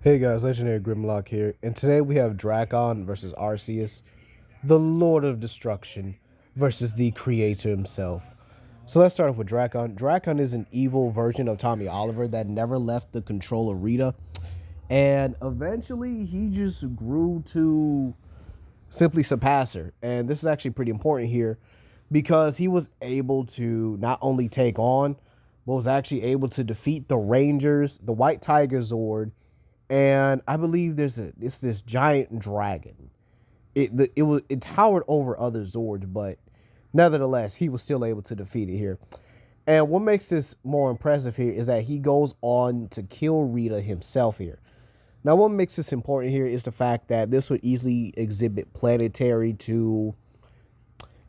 Hey guys, Legendary Grimlock here, and today we have Drakkon versus Arceus, the Lord of Destruction, versus the Creator himself. So let's start off with Drakkon. Drakkon is an evil version of Tommy Oliver that never left the control of Rita, and eventually he just grew to simply surpass her. And this is actually pretty important here because he was able to not only take on, but was actually able to defeat the Rangers, the White Tiger Zord, and I believe it's this giant dragon. It towered over other Zords, but nevertheless, he was still able to defeat it here. And what makes this more impressive here is that he goes on to kill Rita himself here. Now, what makes this important here is the fact that this would easily exhibit planetary to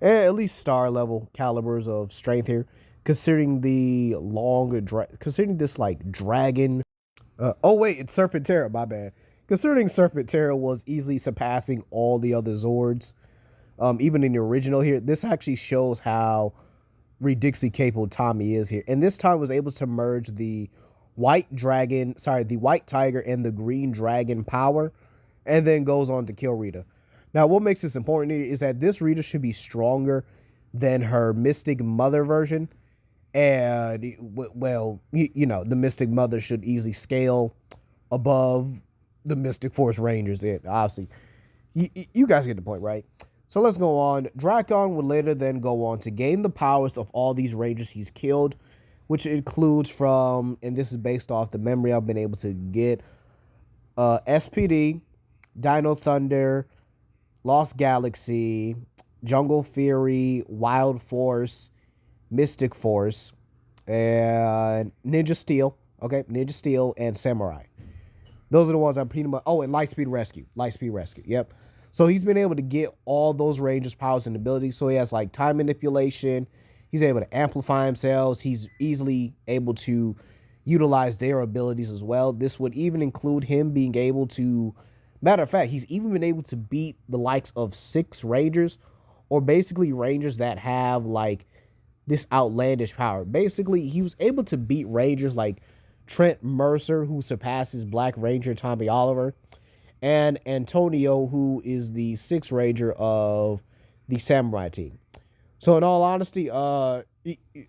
at least star level calibers of strength here, considering the considering this like dragon. Oh wait, it's Serpentera, my bad. Considering Serpentera was easily surpassing all the other Zords, even in the original here, this actually shows how ridiculously capable Tommy is here. And this time was able to merge the white tiger and the green dragon power, and then goes on to kill Rita. Now, what makes this important here is that this Rita should be stronger than her Mystic Mother version. And, well, the Mystic Mother should easily scale above the Mystic Force Rangers. Obviously, you guys get the point, right? So let's go on. Drakkon would later then go on to gain the powers of all these Rangers he's killed, which includes from, and this is based off the memory I've been able to get, SPD, Dino Thunder, Lost Galaxy, Jungle Fury, Wild Force, Mystic Force, and Ninja Steel. Okay, Ninja Steel and Samurai. Those are the ones I'm pretty much. Oh, and Lightspeed Rescue. Lightspeed Rescue. Yep. So he's been able to get all those Rangers' powers and abilities. So he has like time manipulation. He's able to amplify himself. He's easily able to utilize their abilities as well. This would even include him being able to. Matter of fact, he's even been able to beat the likes of 6 Rangers, or basically Rangers that have like this outlandish power. Basically, he was able to beat Rangers like Trent Mercer, who surpasses Black Ranger Tommy Oliver, and Antonio, who is the 6th Ranger of the Samurai team. So in all honesty,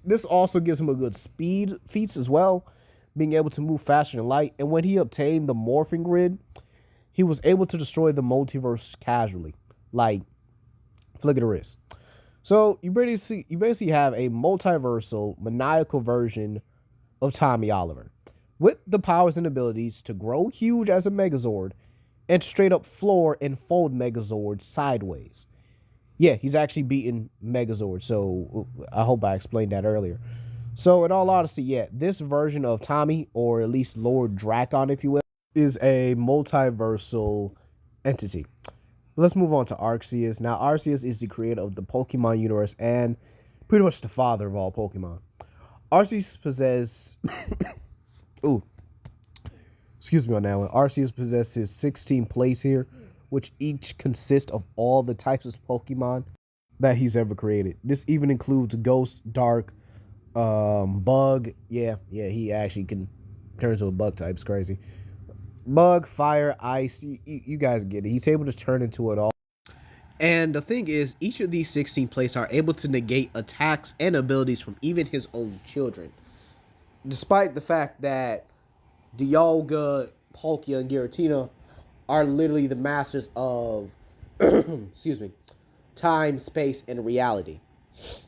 this also gives him a good speed feats as well, being able to move faster than light. And when he obtained the morphing grid, he was able to destroy the multiverse casually, like flick of the wrist. So you basically have a multiversal, maniacal version of Tommy Oliver, with the powers and abilities to grow huge as a Megazord and straight up floor and fold Megazords sideways. Yeah, he's actually beaten Megazord, so I hope I explained that earlier. So in all honesty, yeah, this version of Tommy, or at least Lord Drakkon, if you will, is a multiversal entity. Let's move on to Arceus. Now, Arceus is the creator of the Pokemon universe and pretty much the father of all Pokemon. Arceus possesses... Ooh. Excuse me on that one. Arceus possesses 16 plays here, which each consist of all the types of Pokemon that he's ever created. This even includes Ghost, Dark, Bug. Yeah, he actually can turn into a Bug type. It's crazy. Bug, Fire, Ice, you guys get it. He's able to turn into it all. And the thing is, each of these 16 plays are able to negate attacks and abilities from even his own children. Despite the fact that Dialga, Palkia, and Giratina are literally the masters of, excuse me, time, space, and reality.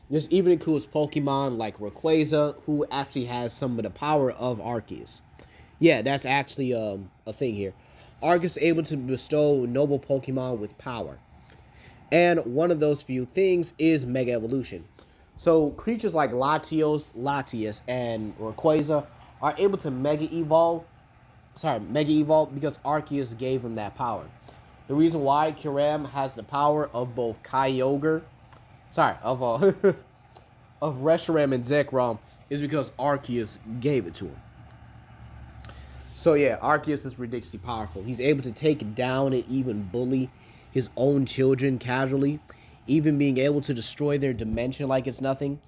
This even includes Pokemon like Rayquaza, who actually has some of the power of Arceus. Yeah, that's actually a thing here. Arceus is able to bestow noble Pokemon with power. And one of those few things is Mega Evolution. So creatures like Latios, and Rayquaza are able to Mega Evolve because Arceus gave him that power. The reason why Kyurem has the power of both Kyogre, of Reshiram and Zekrom is because Arceus gave it to him. So yeah, Arceus is ridiculously powerful. He's able to take down and even bully his own children casually, even being able to destroy their dimension like it's nothing.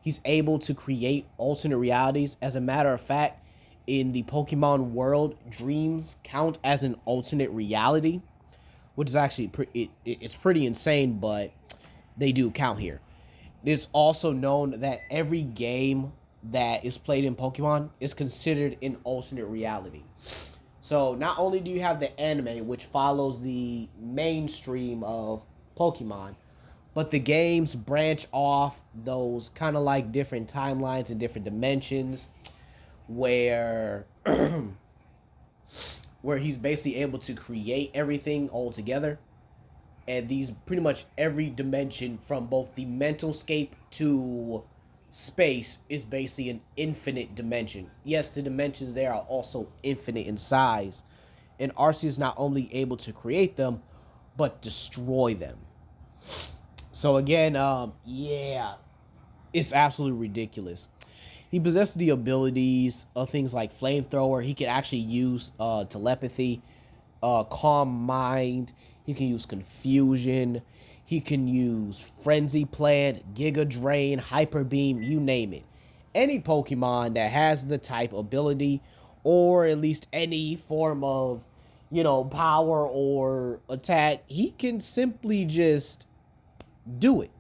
He's able to create alternate realities. As a matter of fact, in the Pokemon world, dreams count as an alternate reality, which is actually it's pretty insane, but they do count here. It's also known that every game that is played in Pokemon is considered an alternate reality. So not only do you have the anime, which follows the mainstream of Pokemon, but the games branch off those kind of like different timelines and different dimensions where where he's basically able to create everything all together. And these pretty much every dimension from both the mental scape to space is basically an infinite dimension. Yes, the dimensions there are also infinite in size. And Arceus is not only able to create them, but destroy them. So again, yeah, it's absolutely ridiculous. He possesses the abilities of things like Flamethrower. He can actually use telepathy, Calm Mind. He can use Confusion. He can use Frenzy Plant, Giga Drain, Hyper Beam, you name it. Any Pokemon that has the type ability, or at least any form of, power or attack, he can simply just do it.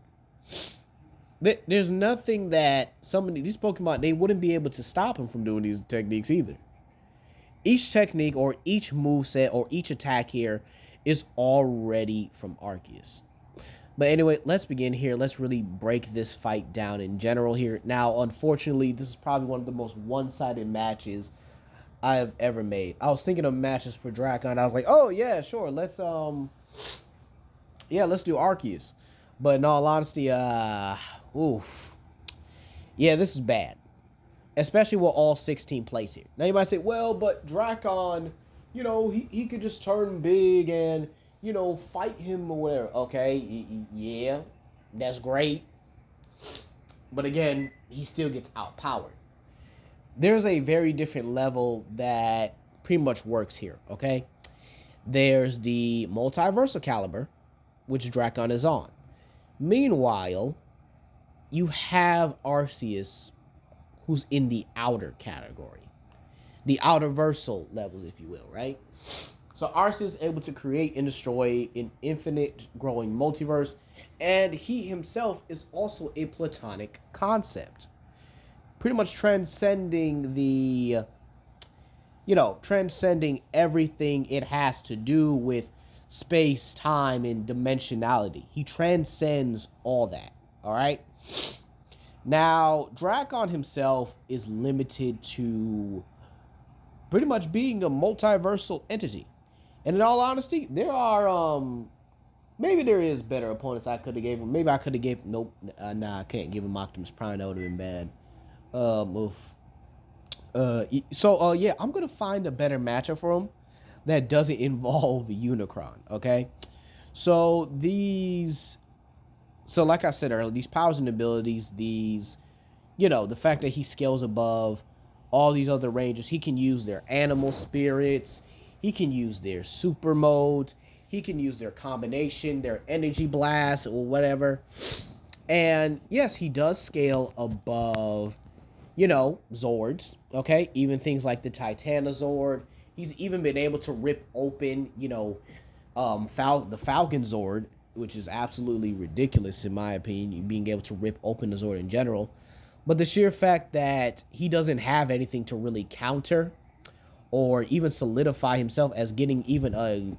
There's nothing that these Pokemon, they wouldn't be able to stop him from doing these techniques either. Each technique or each moveset or each attack here is already from Arceus. But anyway, let's begin here. Let's really break this fight down in general here. Now, unfortunately, this is probably one of the most one-sided matches I have ever made. I was thinking of matches for Drakkon. I was like, oh yeah, sure, let's do Arceus. But in all honesty, oof. Yeah, this is bad. Especially with all 16 plays here. Now you might say, well, but Drakkon, he could just turn big and, fight him or whatever. Okay, yeah, that's great. But again, he still gets outpowered. There's a very different level that pretty much works here, okay? There's the Multiverse caliber, which Drakkon is on. Meanwhile, you have Arceus, who's in the outer category. The outer versal levels, if you will, right? So Arceus is able to create and destroy an infinite growing multiverse, and he himself is also a platonic concept. Pretty much transcending transcending everything it has to do with space, time, and dimensionality. He transcends all that, all right? Now, Drakkon himself is limited to pretty much being a multiversal entity. And in all honesty, there are, maybe there is better opponents I could have gave him. Maybe I could have gave, nope, nah, I can't give him Optimus Prime. That would have been bad. Yeah, I'm going to find a better matchup for him that doesn't involve Unicron, okay? So like I said earlier, these powers and abilities, the fact that he scales above all these other rangers, he can use their animal spirits, he can use their super modes, he can use their combination, their energy blast, or whatever. And yes, he does scale above, Zords, okay? Even things like the Titanozord. He's even been able to rip open, the Falcon Zord, which is absolutely ridiculous in my opinion, being able to rip open the Zord in general. But the sheer fact that he doesn't have anything to really counter or even solidify himself as getting even a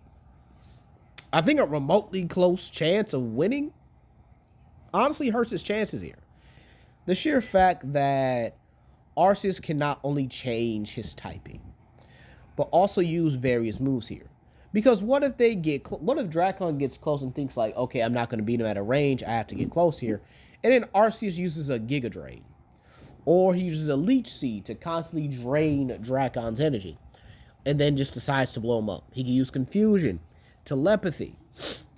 remotely close chance of winning, honestly hurts his chances here. The sheer fact that Arceus can not only change his typing, but also use various moves here. Because what if Drakkon gets close and thinks like, okay, I'm not going to beat him at a range, I have to get close here. And then Arceus uses a Giga Drain. Or he uses a Leech Seed to constantly drain Drakkon's energy. And then just decides to blow him up. He can use Confusion, Telepathy.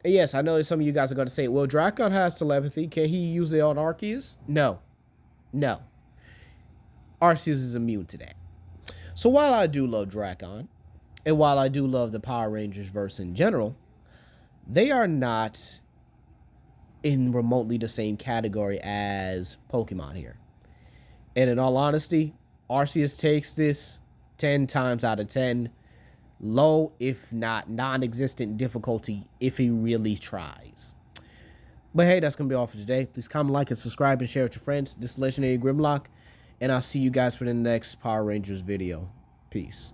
And yes, I know some of you guys are going to say, well, Drakkon has telepathy. Can he use it on Arceus? No. Arceus is immune to that. So while I do love Drakkon, and while I do love the Power Rangers verse in general, they are not in remotely the same category as Pokemon here. And in all honesty, Arceus takes this 10 times out of 10. Low, if not non-existent difficulty if he really tries. But hey, that's going to be all for today. Please comment, like, and subscribe, and share with your friends. This is Legendary Grimlock, and I'll see you guys for the next Power Rangers video. Peace.